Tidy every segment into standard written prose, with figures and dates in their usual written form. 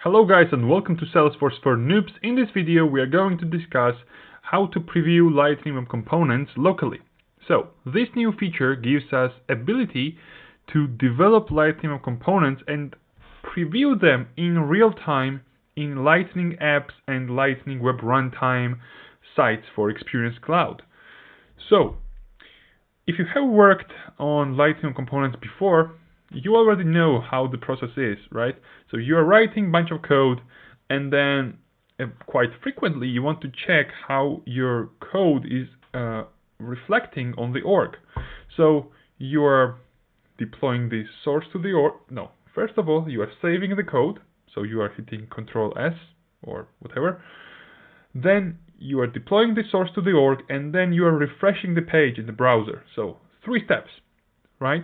Hello guys and welcome to Salesforce for Noobs. In this video we are going to discuss how to preview Lightning Web Components locally. So this new feature gives us ability to develop Lightning Web Components and preview them in real time in Lightning apps and Lightning Web Runtime sites for Experience Cloud. So if you have worked on Lightning Web Components before, you already know how the process is, right? So you are writing a bunch of code, and then quite frequently you want to check how your code is reflecting on the org. So you are deploying the source to the org. No, first of all, you are saving the code, so you are hitting Control S or whatever. Then you are deploying the source to the org, and then you are refreshing the page in the browser. So 3 steps, right?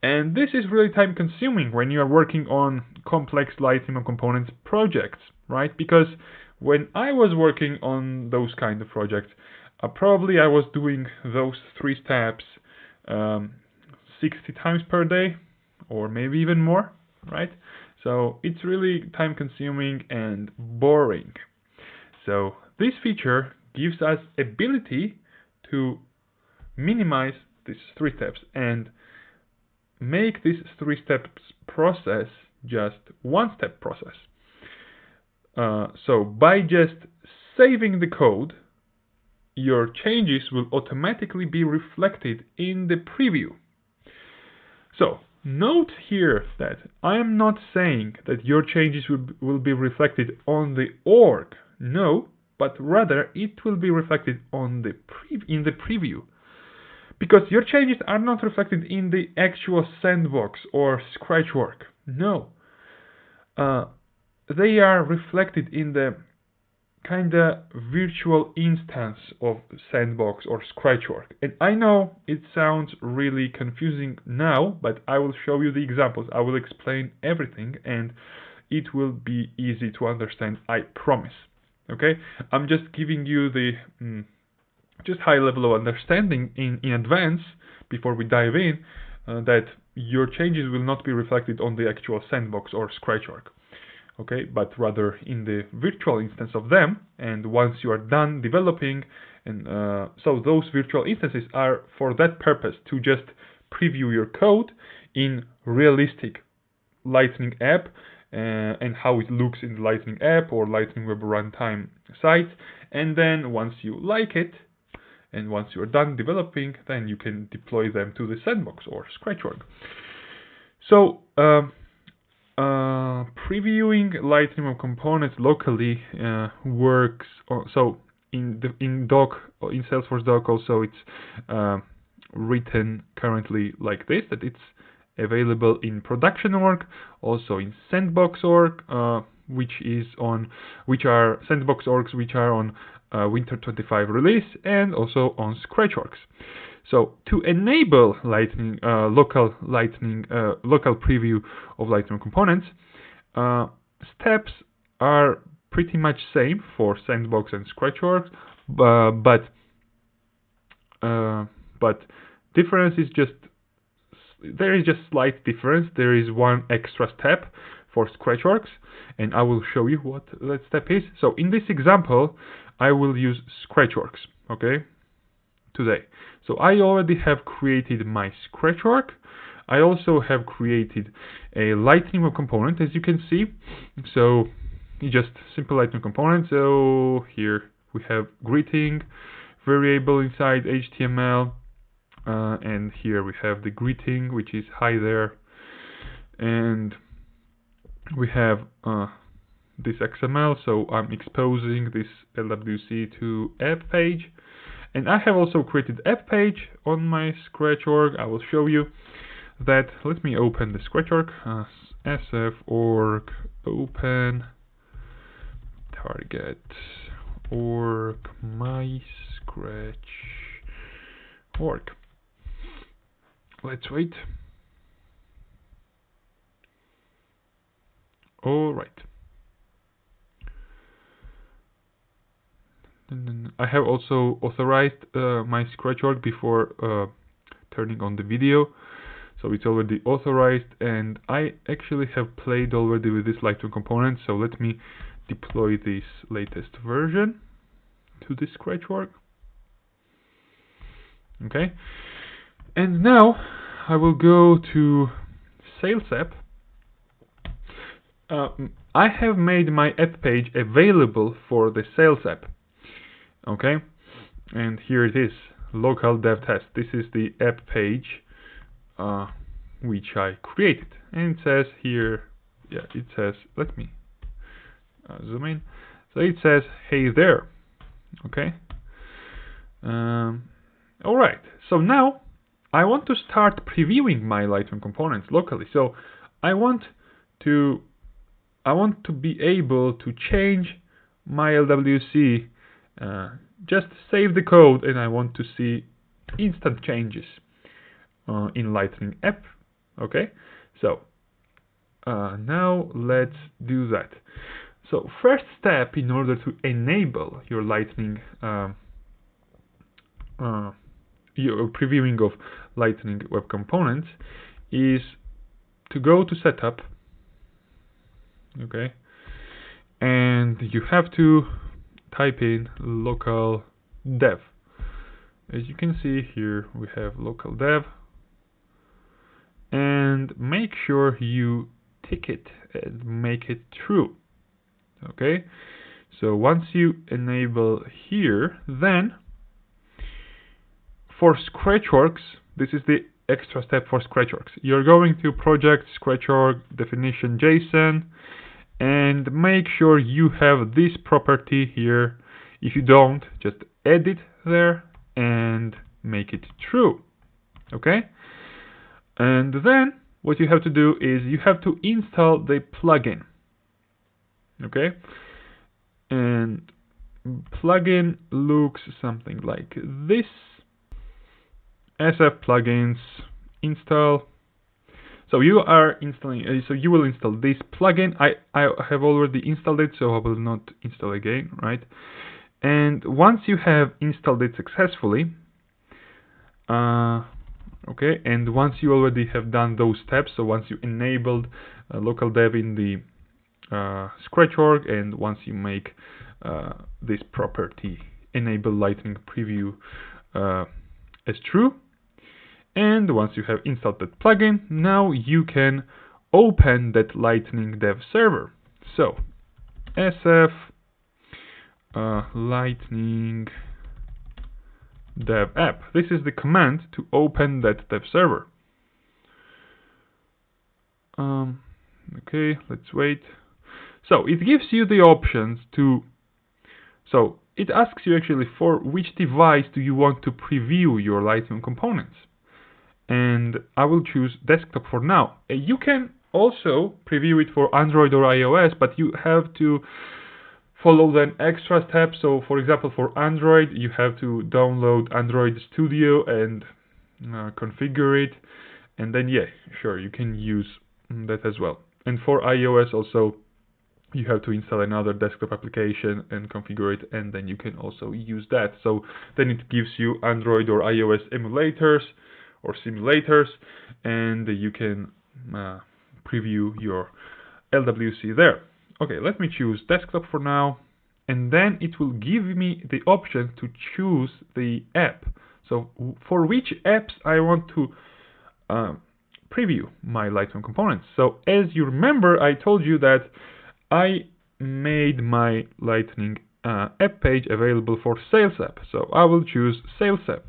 And this is really time consuming when you are working on complex Lightning Web Components projects, right? Because when I was working on those kind of projects, probably I was doing those 3 steps 60 times per day, or maybe even more, right? So it's really time consuming and boring. So this feature gives us ability to minimize these 3 steps and make this 3 steps process just 1-step process. So by just saving the code, your changes will automatically be reflected in the preview. So note here that I am not saying that your changes will be reflected on the org. No, but rather it will be reflected on in the preview. Because your changes are not reflected in the actual sandbox or Scratchwork. No. They are reflected in the kinda virtual instance of sandbox or Scratchwork. And I know it sounds really confusing now, but I will show you the examples. I will explain everything and it will be easy to understand, I promise. Okay? I'm just giving you the just high level of understanding in advance before we dive in that your changes will not be reflected on the actual sandbox or Scratchwork, okay, but rather in the virtual instance of them. And once you are done developing, and so those virtual instances are for that purpose, to just preview your code in realistic Lightning app and how it looks in the Lightning app or Lightning Web Runtime site. And then once you like it, and once you're done developing, then you can deploy them to the sandbox or Scratchwork. So previewing Lightning Web Components locally works. So in Salesforce Doc also it's written currently like this, that it's available in production org, also in sandbox org, which are sandbox orgs which are on Winter 25 release, and also on Scratchworks. So to enable Lightning local preview of Lightning Components, steps are pretty much same for sandbox and Scratchworks, but difference is there is just slight difference. There is one extra step for Scratchworks, and I will show you what that step is. So in this example, I will use Scratchworks, okay, today. So I already have created my Scratchwork. I also have created a Lightning Web Component, as you can see. So just simple Lightning component. So here we have greeting variable inside HTML. And here we have the greeting, which is hi there, and we have this XML, so I'm exposing this LWC to app page. And I have also created app page on my Scratchwork. I will show you that. Let me open the Scratchwork, sf org open target org my Scratch org. Let's wait. All right. I have also authorized my Scratchwork before turning on the video. So it's already authorized, and I actually have played already with this Lightroom component. So let me deploy this latest version to this Scratchwork. Okay, and now I will go to Sales app. I have made my app page available for the Sales app. Okay, and here it is, local dev test. This is the app page which I created, and it says here, yeah, it says, let me zoom in. So it says, hey there. Okay. Alright, so now I want to start previewing my Lightroom components locally. So I want to be able to change my LWC, just save the code, and I want to see instant changes in Lightroom app. Okay, so now let's do that. So first step in order to enable your Lightroom your previewing of Lightroom web components is to go to setup. Okay, and you have to type in local dev. As you can see here, we have local dev, and make sure you tick it and make it true. Okay, so once you enable here, then for Scratchworks, this is the extra step for Scratchworks. You're going to project Scratchwork definition JSON and make sure you have this property here. If you don't, just add it there and make it true. Okay? And then what you have to do is you have to install the plugin. Okay? And plugin looks something like this. SF plugins install. So you are installing, so you will install this plugin. I have already installed it, so I will not install again, right? And once you have installed it successfully, okay, and once you already have done those steps, so once you enabled local dev in the Scratchwork, and once you make this property enable Lightroom preview as true, and once you have installed that plugin, now you can open that Lightroom dev server. So SF Lightroom dev app. This is the command to open that dev server. Okay, let's wait. So it gives you the options to, so it asks you actually for which device do you want to preview your Lightroom components. And I will choose desktop for now. You can also preview it for Android or iOS, but you have to follow the extra steps. So for example, for Android, you have to download Android Studio and configure it. And then, yeah, sure, you can use that as well. And for iOS also, you have to install another desktop application and configure it, and then you can also use that. So then it gives you Android or iOS emulators or simulators, and you can preview your LWC there. Okay, let me choose desktop for now, and then it will give me the option to choose the app. So for which apps I want to preview my Lightroom components. So as you remember, I told you that I made my Lightroom app page available for Sales app. So I will choose Sales app.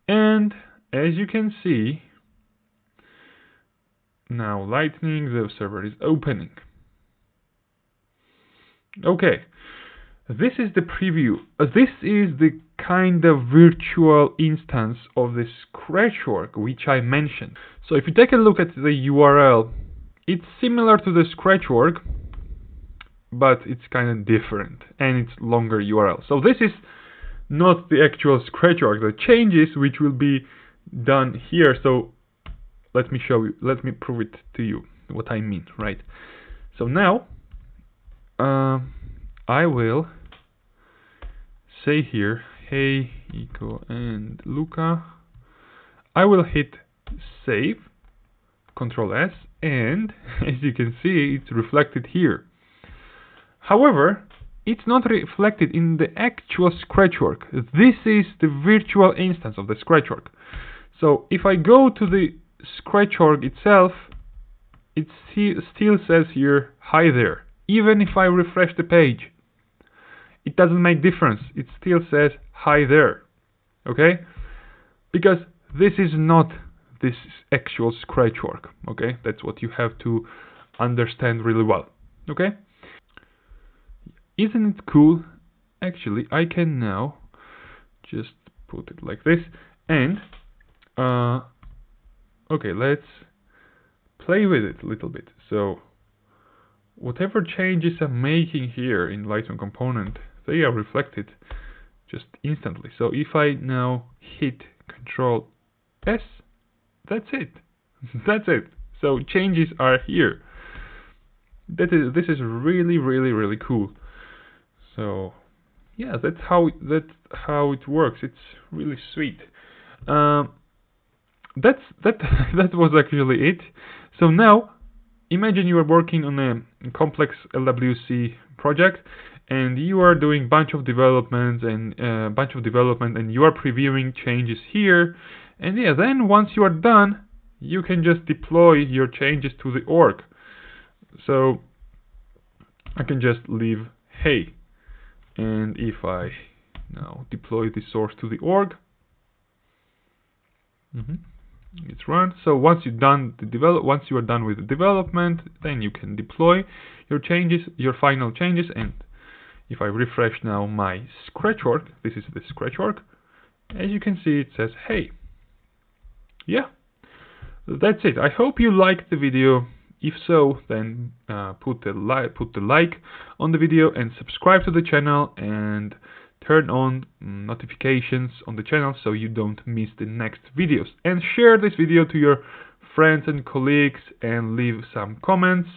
And as you can see, now Lightroom dev server is opening. Okay, this is the preview. This is the kind of virtual instance of the Scratchwork which I mentioned. So if you take a look at the URL, it's similar to the Scratchwork, but it's kind of different, and it's longer URL. So this is not the actual Scratchwork. The changes which will be done here. So let me show you. Let me prove it to you what I mean, right? So now I will say here, hey Iko and Luca. I will hit save, Control S, and as you can see, it's reflected here. However, it's not reflected in the actual Scratchwork. This is the virtual instance of the Scratchwork. So if I go to the Scratchwork itself, it still says here, hi there. Even if I refresh the page, it doesn't make difference. It still says, hi there. Okay? Because this is not this actual Scratchwork. Okay? That's what you have to understand really well. Okay? Isn't it cool? Actually, I can now just put it like this, and okay, let's play with it a little bit. So whatever changes I'm making here in Lightroom component, they are reflected just instantly. So if I now hit Control S, that's it. That's it. So changes are here. This is really, really, really cool. So yeah, that's how it works. It's really sweet. That was actually it. So now imagine you are working on a complex LWC project, and you are doing bunch of development and you are previewing changes here. And yeah, then once you are done, you can just deploy your changes to the org. So I can just leave hey. And if I now deploy the source to the org, it's run. So once you are done with the development, then you can deploy your changes, your final changes. And if I refresh now my Scratchwork, this is the Scratchwork. As you can see, it says hey. Yeah, that's it. I hope you liked the video. If so, then put the like on the video and subscribe to the channel and turn on notifications on the channel so you don't miss the next videos. And share this video to your friends and colleagues and leave some comments.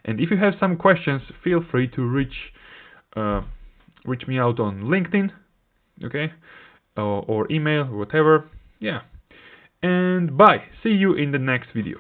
And if you have some questions, feel free to reach me out on LinkedIn, okay, or email or whatever. Yeah. And bye. See you in the next video.